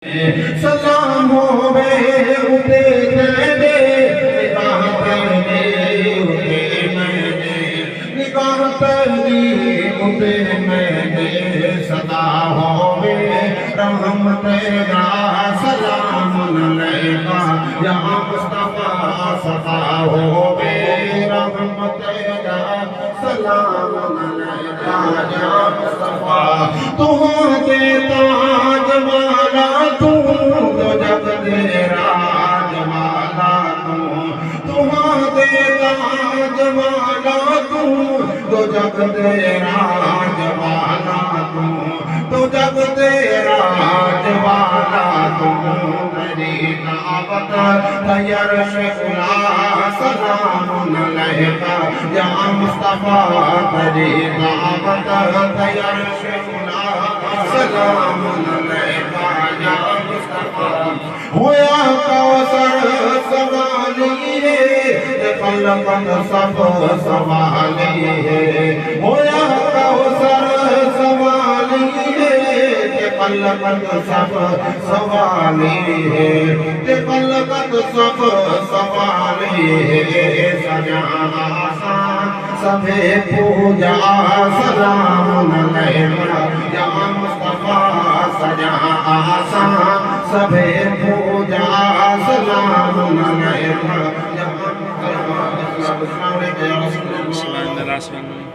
सलाम होवे उते तेरे निगाह तेरी उते मैंने निगाह तेरी उते मैंने सदा होवे रहम तेरा सलाम अलैका या मुस्तफा सदा होवे रहम तेरा सलाम अलैका या मुस्तफा तू दे ताज वाला तू तो जग दे राज वाला तू दे ताज वाला तू तो जग दे राज वाला तू जग दे राज वाला तू मेरी दावत तैयार शुला सलाम अलैका या मुस्तफा तेरी दावत तैयार शुला सलाम अलैका या मुस्तफा होया कौसर सवाली है खलकत सब सवाली है होया कौसर सवाली है खलकत सब सवाली है खलकत सब सवाली है सजा आसान सभे पूजा सलाम अलैका या मुस्तफा सजा आसान सभे पूजा सलाम अलैका या मुस्तफा